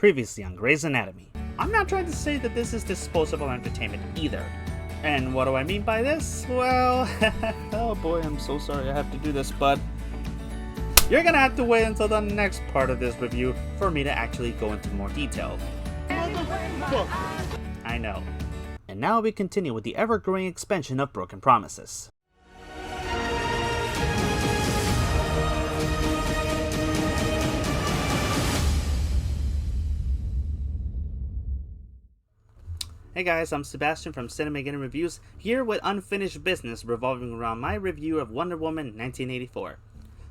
Previously on Grey's Anatomy. I'm not trying to say that this is disposable entertainment either. And what do I mean by this? Well, oh boy, I'm so sorry I have to do this, but you're gonna have to wait until the next part of this review for me to actually go into more detail. I know. And now we continue with the ever-growing expansion of Broken Promises. Hey guys, I'm Sebastian from Cinemageddon Reviews, here with unfinished business revolving around my review of Wonder Woman 1984.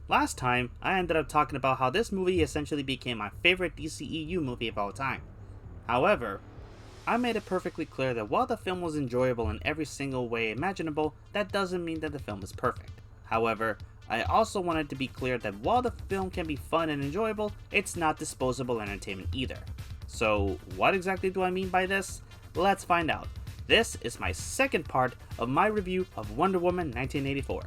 Last time, I ended up talking about how this movie essentially became my favorite DCEU movie of all time. However, I made it perfectly clear that while the film was enjoyable in every single way imaginable, that doesn't mean that the film is perfect. However, I also wanted to be clear that while the film can be fun and enjoyable, it's not disposable entertainment either. So, what exactly do I mean by this? Let's find out. This is my second part of my review of Wonder Woman 1984.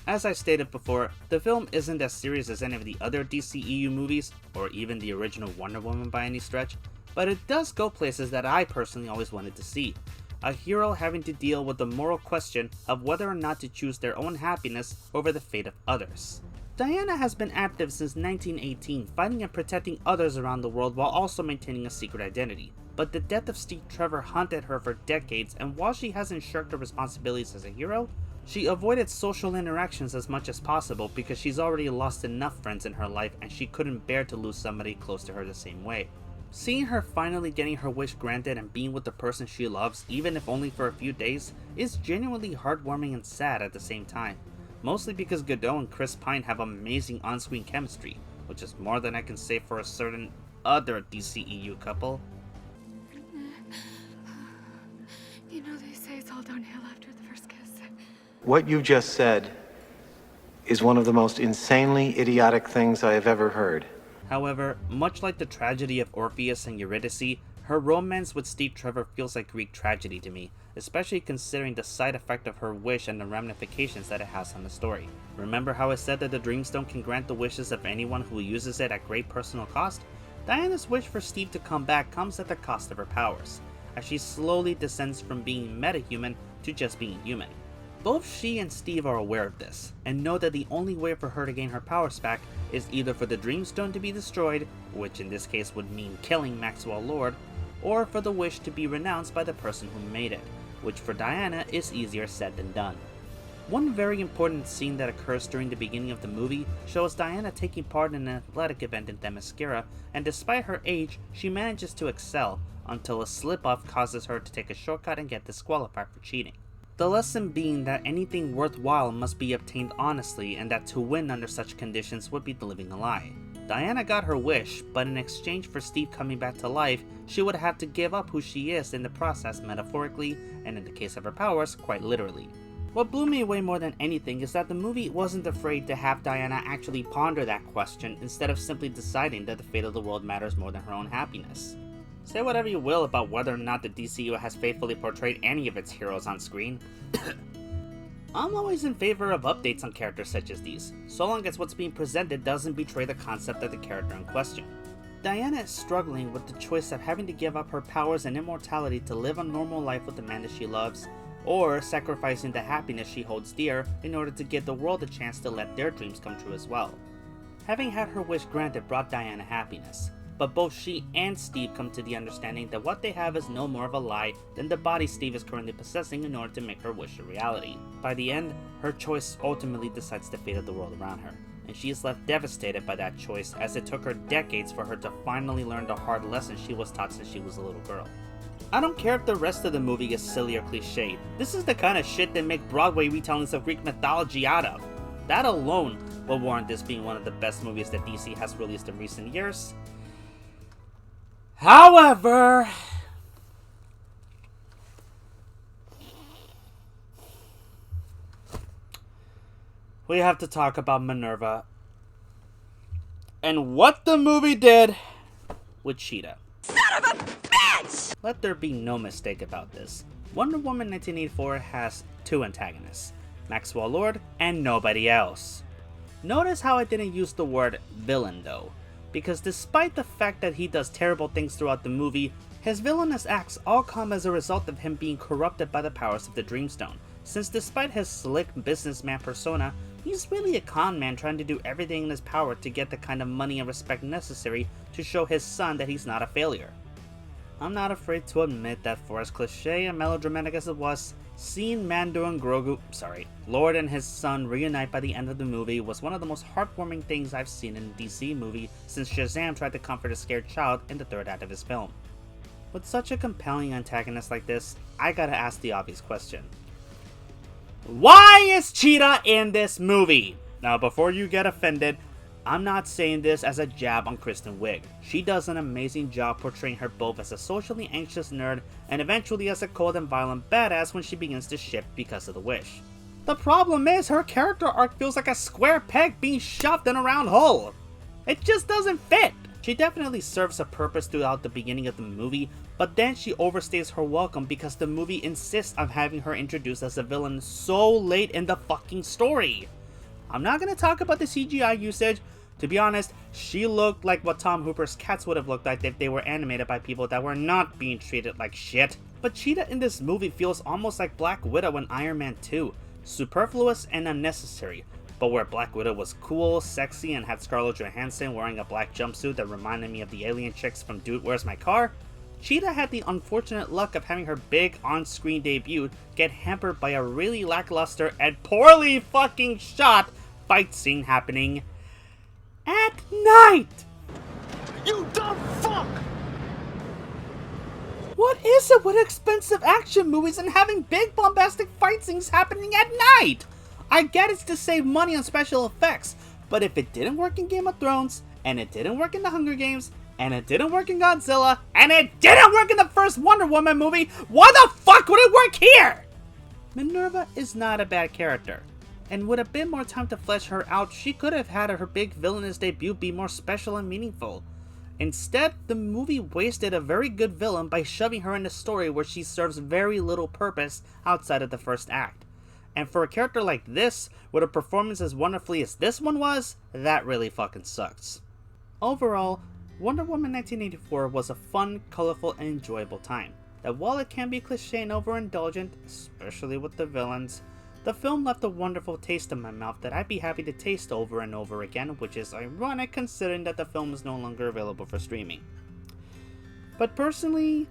As I stated before, the film isn't as serious as any of the other DCEU movies, or even the original Wonder Woman by any stretch, but it does go places that I personally always wanted to see. A hero having to deal with the moral question of whether or not to choose their own happiness over the fate of others. Diana has been active since 1918, fighting and protecting others around the world while also maintaining a secret identity. But the death of Steve Trevor haunted her for decades, and while she hasn't shirked her responsibilities as a hero, she avoided social interactions as much as possible because she's already lost enough friends in her life and she couldn't bear to lose somebody close to her the same way. Seeing her finally getting her wish granted and being with the person she loves, even if only for a few days, is genuinely heartwarming and sad at the same time. Mostly because Godot and Chris Pine have amazing on-screen chemistry, which is more than I can say for a certain other DCEU couple. You know they say it's all downhill after the first kiss. What you just said is one of the most insanely idiotic things I have ever heard. However, much like the tragedy of Orpheus and Eurydice, her romance with Steve Trevor feels like Greek tragedy to me, especially considering the side effect of her wish and the ramifications that it has on the story. Remember how I said that the Dreamstone can grant the wishes of anyone who uses it at great personal cost? Diana's wish for Steve to come back comes at the cost of her powers, as she slowly descends from being metahuman to just being human. Both she and Steve are aware of this, and know that the only way for her to gain her powers back is either for the Dreamstone to be destroyed, which in this case would mean killing Maxwell Lord, or for the wish to be renounced by the person who made it, which for Diana is easier said than done. One very important scene that occurs during the beginning of the movie shows Diana taking part in an athletic event in Themyscira, and despite her age, she manages to excel, until a slip-off causes her to take a shortcut and get disqualified for cheating. The lesson being that anything worthwhile must be obtained honestly, and that to win under such conditions would be living a lie. Diana got her wish, but in exchange for Steve coming back to life, she would have to give up who she is in the process metaphorically, and in the case of her powers, quite literally. What blew me away more than anything is that the movie wasn't afraid to have Diana actually ponder that question instead of simply deciding that the fate of the world matters more than her own happiness. Say whatever you will about whether or not the DCU has faithfully portrayed any of its heroes on screen. I'm always in favor of updates on characters such as these, so long as what's being presented doesn't betray the concept of the character in question. Diana is struggling with the choice of having to give up her powers and immortality to live a normal life with the man that she loves, or sacrificing the happiness she holds dear in order to give the world a chance to let their dreams come true as well. Having had her wish granted brought Diana happiness, but both she and Steve come to the understanding that what they have is no more of a lie than the body Steve is currently possessing in order to make her wish a reality. By the end, her choice ultimately decides the fate of the world around her, and she is left devastated by that choice, as it took her decades for her to finally learn the hard lesson she was taught since she was a little girl. I don't care if the rest of the movie is silly or cliched. This is the kind of shit they make Broadway retellings of Greek mythology out of. That alone will warrant this being one of the best movies that DC has released in recent years. However, we have to talk about Minerva and what the movie did with Cheetah. Son of a bitch! Let there be no mistake about this. Wonder Woman 1984 has two antagonists, Maxwell Lord and nobody else. Notice how I didn't use the word villain though, because despite the fact that he does terrible things throughout the movie, his villainous acts all come as a result of him being corrupted by the powers of the Dreamstone, since despite his slick businessman persona, he's really a con man trying to do everything in his power to get the kind of money and respect necessary to show his son that he's not a failure. I'm not afraid to admit that for as cliche and melodramatic as it was, seeing Mando and Lord and his son reunite by the end of the movie was one of the most heartwarming things I've seen in a DC movie since Shazam tried to comfort a scared child in the third act of his film. With such a compelling antagonist like this, I gotta ask the obvious question. Why is Cheetah in this movie? Now before you get offended, I'm not saying this as a jab on Kristen Wiig. She does an amazing job portraying her both as a socially anxious nerd and eventually as a cold and violent badass when she begins to shift because of the wish. The problem is her character arc feels like a square peg being shoved in a round hole. It just doesn't fit. She definitely serves a purpose throughout the beginning of the movie, but then she overstays her welcome because the movie insists on having her introduced as a villain so late in the fucking story. I'm not gonna talk about the CGI usage. To be honest, she looked like what Tom Hooper's cats would have looked like if they were animated by people that were not being treated like shit. But Cheetah in this movie feels almost like Black Widow in Iron Man 2. Superfluous and unnecessary. But where Black Widow was cool, sexy, and had Scarlett Johansson wearing a black jumpsuit that reminded me of the alien chicks from Dude, Where's My Car?, Cheetah had the unfortunate luck of having her big on-screen debut get hampered by a really lackluster and poorly fucking shot fight scene happening at night! You dumb fuck! What is it with expensive action movies and having big bombastic fight scenes happening at night? I get it's to save money on special effects, but if it didn't work in Game of Thrones, and it didn't work in The Hunger Games, and it didn't work in Godzilla, and it didn't work in the first Wonder Woman movie, why the fuck would it work here? Minerva is not a bad character, and with a bit more time to flesh her out, she could have had her big villainous debut be more special and meaningful. Instead, the movie wasted a very good villain by shoving her in a story where she serves very little purpose outside of the first act. And for a character like this, with a performance as wonderfully as this one was, that really fucking sucks. Overall, Wonder Woman 1984 was a fun, colorful, and enjoyable time. That while it can be cliche and overindulgent, especially with the villains, the film left a wonderful taste in my mouth that I'd be happy to taste over and over again, which is ironic considering that the film is no longer available for streaming. But personally,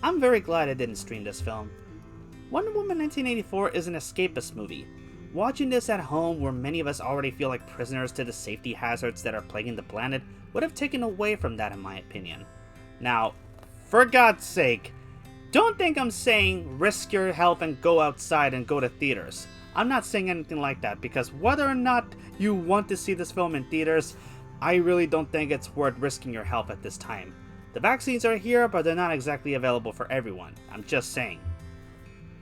I'm very glad I didn't stream this film. Wonder Woman 1984 is an escapist movie. Watching this at home, where many of us already feel like prisoners to the safety hazards that are plaguing the planet, would have taken away from that in my opinion. Now, for God's sake, don't think I'm saying risk your health and go outside and go to theaters. I'm not saying anything like that, because whether or not you want to see this film in theaters, I really don't think it's worth risking your health at this time. The vaccines are here, but they're not exactly available for everyone. I'm just saying.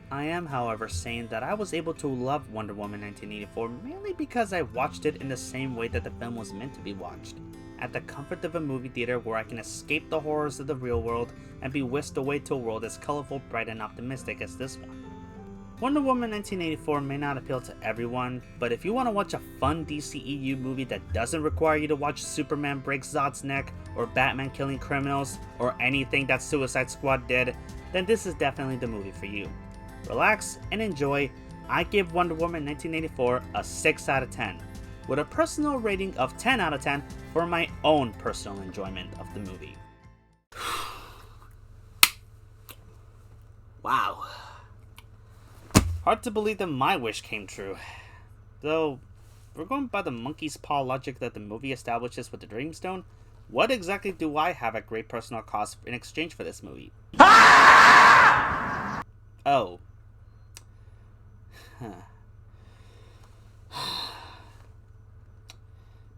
I am, however, saying that I was able to love Wonder Woman 1984 mainly because I watched it in the same way that the film was meant to be watched. At the comfort of a movie theater where I can escape the horrors of the real world and be whisked away to a world as colorful, bright, and optimistic as this one. Wonder Woman 1984 may not appeal to everyone, but if you want to watch a fun DCEU movie that doesn't require you to watch Superman break Zod's neck, or Batman killing criminals, or anything that Suicide Squad did, then this is definitely the movie for you. Relax and enjoy. I give Wonder Woman 1984 a 6 out of 10, with a personal rating of 10 out of 10 for my own personal enjoyment of the movie. Wow. Hard to believe that my wish came true. Though, if we're going by the monkey's paw logic that the movie establishes with the Dreamstone, what exactly do I have at great personal cost in exchange for this movie? Oh.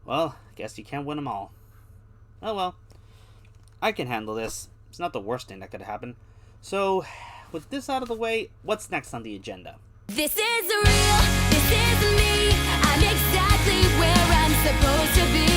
Well, guess you can't win them all. Oh well. I can handle this. It's not the worst thing that could happen. So, with this out of the way, what's next on the agenda? This is real, this is me. I'm exactly where I'm supposed to be.